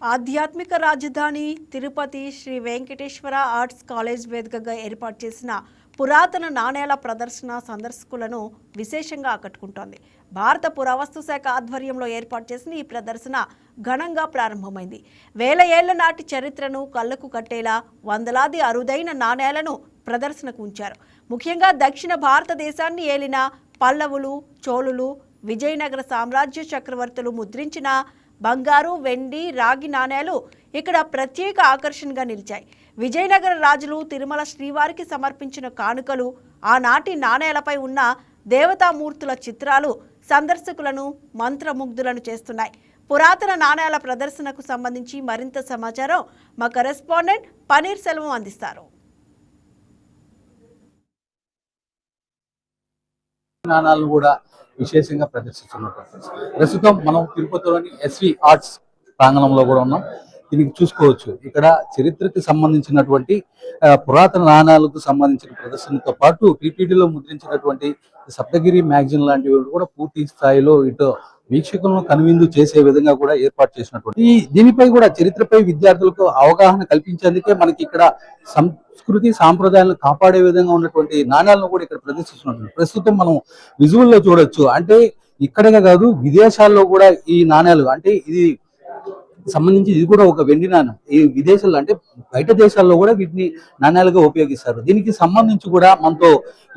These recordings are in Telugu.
ఆధ్యాత్మిక రాజధాని తిరుపతి శ్రీ వెంకటేశ్వర ఆర్ట్స్ కాలేజ్ వేదికగా ఏర్పాటు చేసిన పురాతన నాణేల ప్రదర్శన సందర్శకులను విశేషంగా ఆకట్టుకుంటోంది. భారత పురావస్తు శాఖ ఆధ్వర్యంలో ఏర్పాటు చేసిన ఈ ప్రదర్శన ఘనంగా ప్రారంభమైంది. వేల ఏళ్ల నాటి చరిత్రను కళ్లకు కట్టేలా వందలాది అరుదైన నాణేలను ప్రదర్శనకు ఉంచారు. ముఖ్యంగా దక్షిణ భారతదేశాన్ని ఏలిన పల్లవులు, చోళులు, విజయనగర సామ్రాజ్య చక్రవర్తులు ముద్రించిన బంగారు, వెండి, రాగి నాణేలు ఇక్కడ ప్రత్యేక ఆకర్షణగా నిలిచాయి. విజయనగర రాజులు తిరుమల శ్రీవారికి సమర్పించిన కానుకలు, ఆనాటి నాణేలపై ఉన్న దేవతామూర్తుల చిత్రాలు సందర్శకులను మంత్రముగ్ధులను చేస్తున్నాయి. పురాతన నాణేల ప్రదర్శనకు సంబంధించి మరింత సమాచారం మా కరెస్పాండెంట్ పనీర్ సెల్వం అందిస్తారు. నాణాలను కూడా విశేషంగా ప్రదర్శిస్తున్నటువంటి ప్రస్తుతం మనం తిరుపతిలోని ఎస్వి ఆర్ట్స్ ప్రాంగణంలో కూడా ఉన్నాం. దీనికి చూసుకోవచ్చు, ఇక్కడ చరిత్రకి సంబంధించినటువంటి పురాతన నాణాలకు సంబంధించిన ప్రదర్శనతో పాటు టీటీడీలో ముద్రించినటువంటి సప్తగిరి మ్యాగజైన్ లాంటివి కూడా పూర్తి స్థాయిలో ఇటు వీక్షకులను కనువిందు చేసే విధంగా కూడా ఏర్పాటు చేసినటువంటి దీనిపై కూడా చరిత్రపై విద్యార్థులకు అవగాహన కల్పించేందుకే మనకి ఇక్కడ సంస్కృతి సాంప్రదాయాలను కాపాడే విధంగా ఉన్నటువంటి నాణ్యాలను కూడా ఇక్కడ ప్రదర్శిస్తున్నటువంటి ప్రస్తుతం మనం విజువల్లో చూడొచ్చు. అంటే ఇక్కడగా కాదు, విదేశాల్లో కూడా ఈ నాణ్యాలు అంటే ఇది సంబంధించి ఇది కూడా ఒక వెండి నాణ్యం. ఈ విదేశాల్లో అంటే బయట దేశాల్లో కూడా వీటిని నాణ్యాలుగా ఉపయోగిస్తారు. దీనికి సంబంధించి కూడా మనతో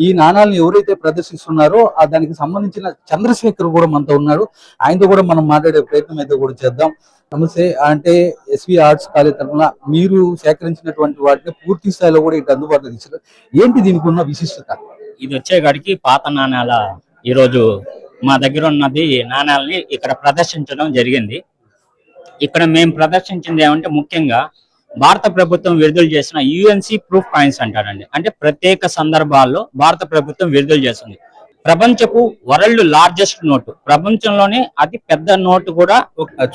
ఈ నాణ్యాలను ఎవరైతే ప్రదర్శిస్తున్నారో దానికి సంబంధించిన చంద్రశేఖర్ కూడా మనతో ఉన్నాడు. ఆయనతో కూడా మనం మాట్లాడే ప్రయత్నం అయితే కూడా చేద్దాం. నమస్తే. అంటే ఎస్వి ఆర్ట్స్ కాలేజ్ తరఫున మీరు సేకరించినటువంటి వాటిని పూర్తి స్థాయిలో కూడా ఇటు అందుబాటులో ఇచ్చారు. ఏంటి దీనికి ఉన్న విశిష్టత? ఇది వచ్చేగాడికి పాత నాణ్యాల ఈరోజు మా దగ్గర ఉన్నది నాణ్యాలని ఇక్కడ ప్రదర్శించడం జరిగింది. ఇక్కడ మేము ప్రదర్శించింది ఏమంటే ముఖ్యంగా భారత ప్రభుత్వం విడుదల చేసిన యుఎన్సి ప్రూఫ్ కాయిన్స్ అంటారండి. అంటే ప్రత్యేక సందర్భాల్లో భారత ప్రభుత్వం విడుదల చేస్తుంది. ప్రపంచపు వరల్డ్ లార్జెస్ట్ నోటు, ప్రపంచంలోనే అతి పెద్ద నోటు కూడా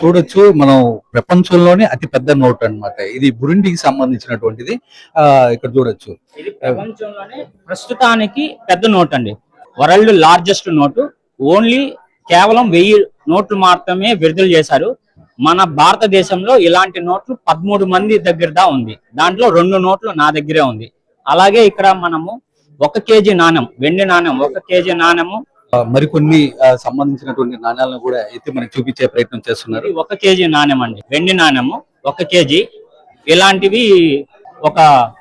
చూడొచ్చు. మనం ప్రపంచంలోనే అతి పెద్ద నోటు అన్నమాట. ఇది బురుండికి సంబంధించినటువంటిది. ఇక్కడ చూడొచ్చు, ఇది ప్రపంచంలోనే ప్రస్తుతానికి పెద్ద నోట్ అండి. World largest note. ఓన్లీ కేవలం 1000 నోట్లు మాత్రమే విడుదల చేశారు. మన భారతదేశంలో ఇలాంటి నోట్లు 13 మంది దగ్గర ఉంది. దాంట్లో 2 నోట్లు నా దగ్గరే ఉంది. అలాగే ఇక్కడ మనము 1 కేజీ నాణ్యం, వెండి నాణ్యం, 1 కేజీ నాణ్యము, మరికొన్ని సంబంధించినటువంటి నాణ్యాలను కూడా అయితే మనకి చూపించే ప్రయత్నం చేస్తున్నారు. 1 కేజీ నాణ్యం అండి, వెండి నాణ్యము 1 కేజీ. ఇలాంటివి ఒక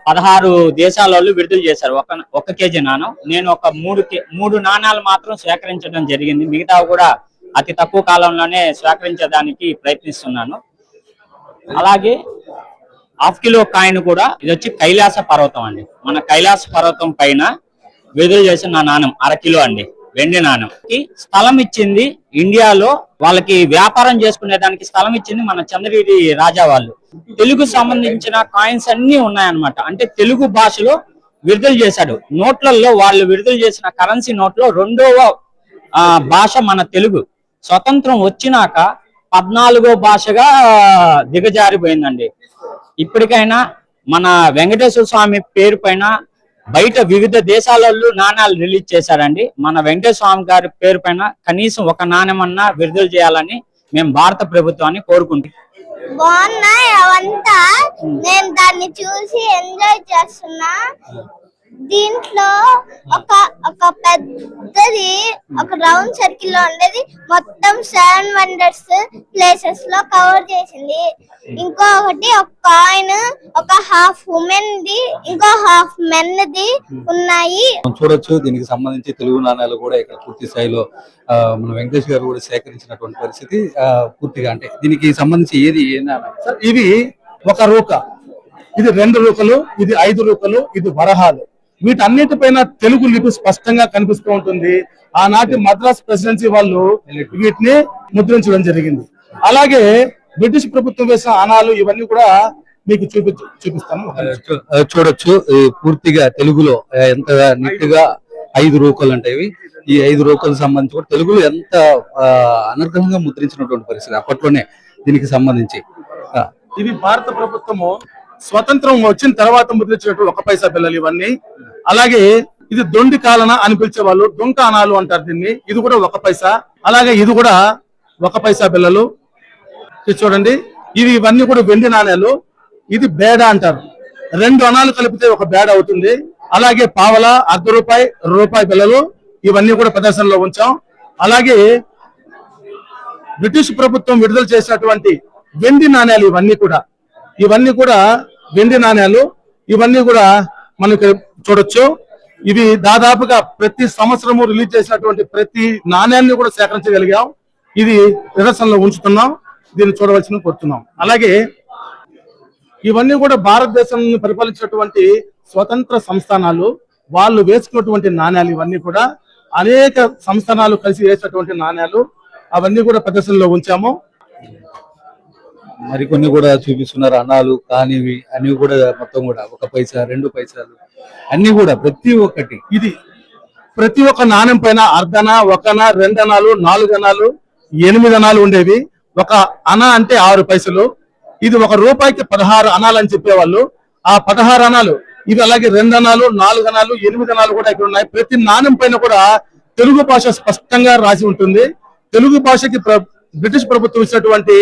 16 దేశాల వాళ్ళు విడుదల చేశారు 1 కేజీ నాణ్యం. నేను ఒక 3 నాణ్యాలు మాత్రం సేకరించడం జరిగింది. మిగతా కూడా అతి తక్కువ కాలంలోనే సేకరించడానికి ప్రయత్నిస్తున్నాను. అలాగే 1/2 కిలో కాయిన్ కూడా, ఇది వచ్చి కైలాస పర్వతం అండి. మన కైలాస పర్వతం పైన విడుదల చేసిన నాణ్యం 1/2 కిలో అండి, వెండి నాణ్యం. స్థలం ఇచ్చింది ఇండియాలో వాళ్ళకి వ్యాపారం చేసుకునే దానికి స్థలం ఇచ్చింది మన చంద్రగిరి రాజా వాళ్ళు. తెలుగు సంబంధించిన కాయిన్స్ అన్ని ఉన్నాయన్నమాట. అంటే తెలుగు భాషలో విడుదల చేశాడు. నోట్లలో వాళ్ళు విడుదల చేసిన కరెన్సీ నోట్లో 2వ భాష మన తెలుగు. స్వతంత్రం వచ్చినాక 14వ భాషగా దిగజారిపోయిందండి. ఇప్పటికైనా మన వెంకటేశ్వర స్వామి పేరు పైన బయట వివిధ దేశాలలో నాణ్యాలు రిలీజ్ చేశారండి. మన వెంకటేశ్వర స్వామి గారి పేరు పైన కనీసం 1 నాణ్యమన్నా విడుదల చేయాలని మేము భారత ప్రభుత్వాన్ని కోరుకుంటున్నాం. బాగున్నాయి అవంతా, నేను దాన్ని చూసి ఎంజాయ్ చేస్తున్నా. దీంట్లో ఒక పెద్దది ఒక రౌండ్ సర్కిల్ లో ఉండేది మొత్తం 7 వండర్స్ ప్లేసెస్ లో కవర్ చేసింది. ఇంకొకటి ఒక కాయిన్, ఒక హాఫ్ ఉమెన్ ది, ఇంకో హాఫ్ మెన్ ది ఉన్నాయి. చూడొచ్చు. దీనికి సంబంధించి తెలుగు నాణ్యాలు కూడా ఇక్కడ పూర్తి స్థాయిలో మన వెంకటేష్ గారు కూడా సేకరించినటువంటి పరిస్థితి పూర్తిగా. అంటే దీనికి సంబంధించి ఇవి 1 రూక, ఇది 2 రూకలు, ఇది 5 రూకలు, ఇది వరహాలు. వీటన్నిటిపైన తెలుగు లిపి స్పష్టంగా కనిపిస్తూ ఉంటుంది. ఆనాటి మద్రాస్ ప్రెసిడెన్సీ వాళ్ళు వీటిని ముద్రించడం జరిగింది. అలాగే బ్రిటిష్ ప్రభుత్వం వేసిన ఆనాలు ఇవన్నీ కూడా మీకు చూపిస్తాను. చూడొచ్చు పూర్తిగా తెలుగులో ఎంత నీట్ గా 5 రూకలు ఉంటాయి. ఈ 5 రూకలకు సంబంధించి కూడా తెలుగులో ఎంత అనర్గంగా ముద్రించినటువంటి పరిస్థితి అప్పట్లోనే దీనికి సంబంధించి. ఇవి భారత ప్రభుత్వము స్వతంత్రం వచ్చిన తర్వాత ముద్రించినటువంటి 1 పైసా బిల్లలు ఇవన్నీ. అలాగే ఇది దొండి కాలన అని పిలిచేవాళ్ళు, దొంక అనాలు అంటారు దీన్ని. ఇది కూడా 1 పైసా. అలాగే ఇది కూడా 1 పైసా బిల్లలు. చూడండి, ఇవన్నీ కూడా వెండి నాణ్యాలు. ఇది బేడ అంటారు. 2 అణాలు కలిపితే ఒక బేడ అవుతుంది. అలాగే పావల, ₹1, రూపాయి బిళ్ళలు ఇవన్నీ కూడా ప్రదర్శనలో ఉంచాం. అలాగే బ్రిటిష్ ప్రభుత్వం విడుదల చేసినటువంటి వెండి నాణ్యాలు ఇవన్నీ కూడా వెండి నాణ్యాలు. ఇవన్నీ కూడా మనకి చూడొచ్చు. ఇవి దాదాపుగా ప్రతి సంవత్సరము రిలీజ్ చేసినటువంటి ప్రతి నాణ్యాన్ని కూడా సేకరించగలిగాం. ఇది ప్రదర్శనలో ఉంచుతున్నాం. దీన్ని చూడవలసిన కోరుతున్నాం. అలాగే ఇవన్నీ కూడా భారతదేశాన్ని పరిపాలించినటువంటి స్వతంత్ర సంస్థానాలు వాళ్ళు వేసుకున్నటువంటి నాణ్యాలు. ఇవన్నీ కూడా అనేక సంస్థానాలు కలిసి వేసినటువంటి నాణ్యాలు. అవన్నీ కూడా ప్రదర్శనలో ఉంచాము. మరికొన్ని కూడా చూపిస్తున్నారు. అణాలు కానివి అన్ని కూడా మొత్తం కూడా 1 పైసా, 2 పైసలు అన్ని కూడా ప్రతి ఒక్కటి. ఇది ప్రతి ఒక్క నాణ్యం పైన అర్ధన, 1 అణ, 2 అణాలు, 4 అణాలు, 8 అణాలు ఉండేవి. 1 అణ అంటే 6 పైసలు. ఇది ₹1కి 16 అణాలు అని చెప్పేవాళ్ళు. ఆ 16 అణాలు ఇవి. అలాగే 2 అణాలు, 4 అణాలు, 8 అణాలు కూడా ఇక్కడ ఉన్నాయి. ప్రతి నాణ్యం పైన కూడా తెలుగు భాష స్పష్టంగా రాసి ఉంటుంది. తెలుగు భాషకి బ్రిటిష్ ప్రభుత్వం ఇచ్చినటువంటి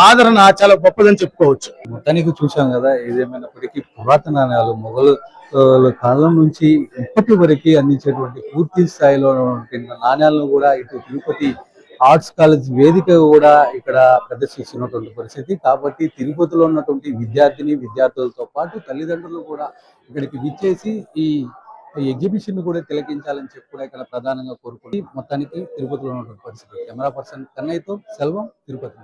ఆదరణ చాలా గొప్పదని చెప్పుకోవచ్చు. మొత్తానికి చూసాం కదా. ఏదేమైనప్పటికీ పురాతన నాణ్యాలు మొఘలు కాలం నుంచి ఇప్పటి వరకు అందించేటువంటి పూర్తి స్థాయిలో నాణ్యాలను కూడా ఇటు తిరుపతి ఆర్ట్స్ కాలేజ్ వేదిక కూడా ఇక్కడ ప్రదర్శిస్తున్నటువంటి పరిస్థితి. కాబట్టి తిరుపతిలో ఉన్నటువంటి విద్యార్థులతో పాటు తల్లిదండ్రులు కూడా ఇక్కడికి విచ్చేసి ఈ ఎగ్జిబిషన్ కూడా తిలకించాలని చెప్పి కూడా ఇక్కడ ప్రధానంగా కోరుకుంది. మొత్తానికి తిరుపతిలో ఉన్నటువంటి పరిస్థితి. కెమెరా పర్సన్ కన్నయ్యతో సెల్వం, తిరుపతి.